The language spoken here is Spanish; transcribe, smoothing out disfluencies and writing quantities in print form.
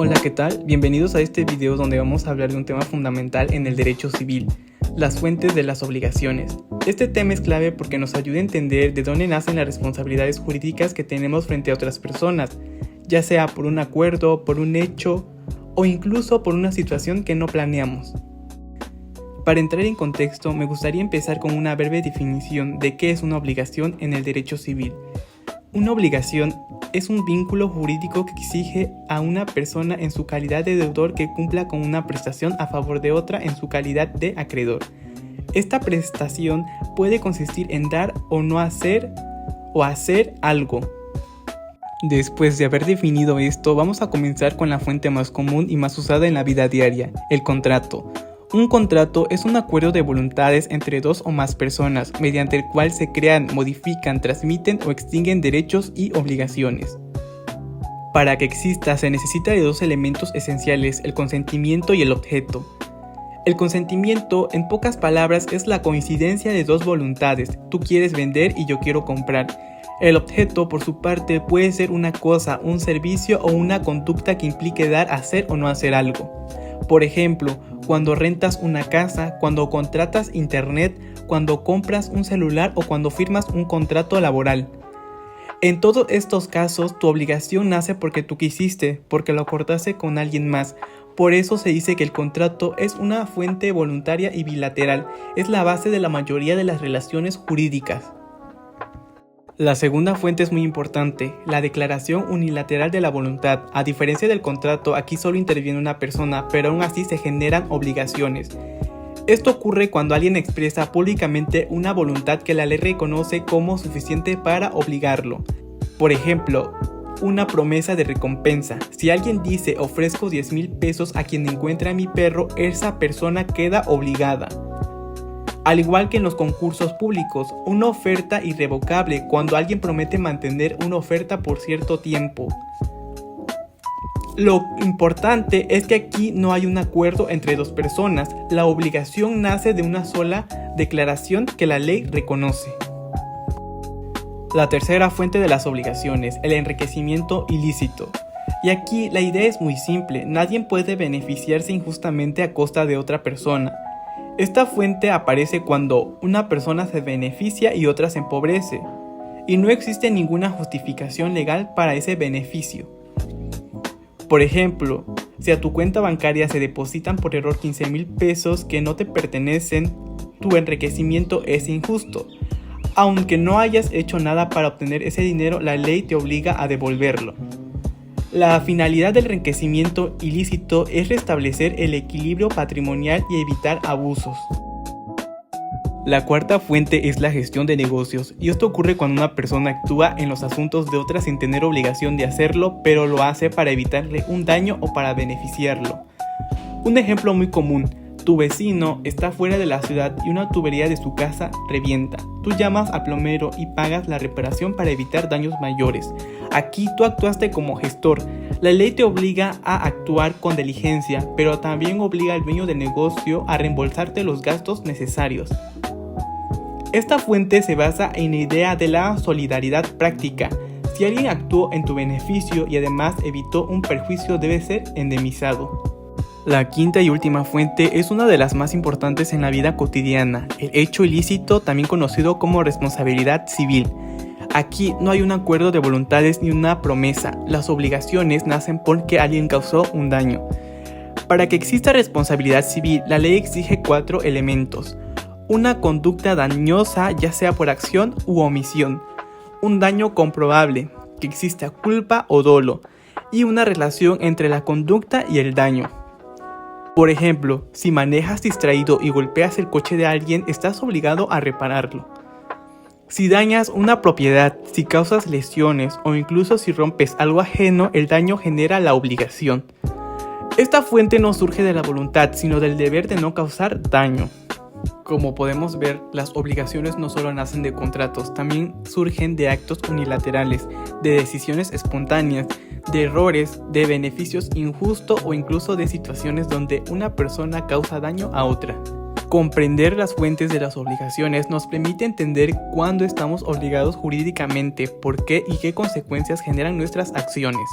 Hola, ¿qué tal? Bienvenidos a este video donde vamos a hablar de un tema fundamental en el derecho civil, las fuentes de las obligaciones. Este tema es clave porque nos ayuda a entender de dónde nacen las responsabilidades jurídicas que tenemos frente a otras personas, ya sea por un acuerdo, por un hecho o incluso por una situación que no planeamos. Para entrar en contexto, me gustaría empezar con una breve definición de qué es una obligación en el derecho civil. Una obligación es un vínculo jurídico que exige a una persona en su calidad de deudor que cumpla con una prestación a favor de otra en su calidad de acreedor. Esta prestación puede consistir en dar o no hacer o hacer algo. Después de haber definido esto, vamos a comenzar con la fuente más común y más usada en la vida diaria, el contrato. Un contrato es un acuerdo de voluntades entre dos o más personas, mediante el cual se crean, modifican, transmiten o extinguen derechos y obligaciones. Para que exista se necesita de dos elementos esenciales, el consentimiento y el objeto. El consentimiento, en pocas palabras, es la coincidencia de dos voluntades, tú quieres vender y yo quiero comprar. El objeto, por su parte, puede ser una cosa, un servicio o una conducta que implique dar, hacer o no hacer algo. Por ejemplo, cuando rentas una casa, cuando contratas internet, cuando compras un celular o cuando firmas un contrato laboral. En todos estos casos, tu obligación nace porque tú quisiste, porque lo acordaste con alguien más. Por eso se dice que el contrato es una fuente voluntaria y bilateral, es la base de la mayoría de las relaciones jurídicas. La segunda fuente es muy importante, la declaración unilateral de la voluntad. A diferencia del contrato, aquí solo interviene una persona, pero aún así se generan obligaciones. Esto ocurre cuando alguien expresa públicamente una voluntad que la ley reconoce como suficiente para obligarlo. Por ejemplo, una promesa de recompensa. Si alguien dice ofrezco 10,000 pesos a quien encuentre a mi perro, esa persona queda obligada. Al igual que en los concursos públicos, una oferta irrevocable cuando alguien promete mantener una oferta por cierto tiempo. Lo importante es que aquí no hay un acuerdo entre dos personas, la obligación nace de una sola declaración que la ley reconoce. La tercera fuente de las obligaciones, el enriquecimiento ilícito. Y aquí la idea es muy simple, nadie puede beneficiarse injustamente a costa de otra persona. Esta fuente aparece cuando una persona se beneficia y otra se empobrece, y no existe ninguna justificación legal para ese beneficio. Por ejemplo, si a tu cuenta bancaria se depositan por error 15,000 pesos que no te pertenecen, tu enriquecimiento es injusto. Aunque no hayas hecho nada para obtener ese dinero, la ley te obliga a devolverlo. La finalidad del enriquecimiento ilícito es restablecer el equilibrio patrimonial y evitar abusos. La cuarta fuente es la gestión de negocios, y esto ocurre cuando una persona actúa en los asuntos de otra sin tener obligación de hacerlo, pero lo hace para evitarle un daño o para beneficiarlo. Un ejemplo muy común, tu vecino está fuera de la ciudad y una tubería de su casa revienta. Tú llamas al plomero y pagas la reparación para evitar daños mayores. Aquí tú actuaste como gestor. La ley te obliga a actuar con diligencia, pero también obliga al dueño del negocio a reembolsarte los gastos necesarios. Esta fuente se basa en la idea de la solidaridad práctica. Si alguien actuó en tu beneficio y además evitó un perjuicio, debe ser indemnizado. La quinta y última fuente es una de las más importantes en la vida cotidiana, el hecho ilícito, también conocido como responsabilidad civil. Aquí no hay un acuerdo de voluntades ni una promesa, las obligaciones nacen porque alguien causó un daño. Para que exista responsabilidad civil, la ley exige 4 elementos. Una conducta dañosa, ya sea por acción u omisión. Un daño comprobable, que exista culpa o dolo. Y una relación entre la conducta y el daño. Por ejemplo, si manejas distraído y golpeas el coche de alguien, estás obligado a repararlo. Si dañas una propiedad, si causas lesiones o incluso si rompes algo ajeno, el daño genera la obligación. Esta fuente no surge de la voluntad, sino del deber de no causar daño. Como podemos ver, las obligaciones no solo nacen de contratos, también surgen de actos unilaterales, de decisiones espontáneas, de errores, de beneficios injustos o incluso de situaciones donde una persona causa daño a otra. Comprender las fuentes de las obligaciones nos permite entender cuándo estamos obligados jurídicamente, por qué y qué consecuencias generan nuestras acciones.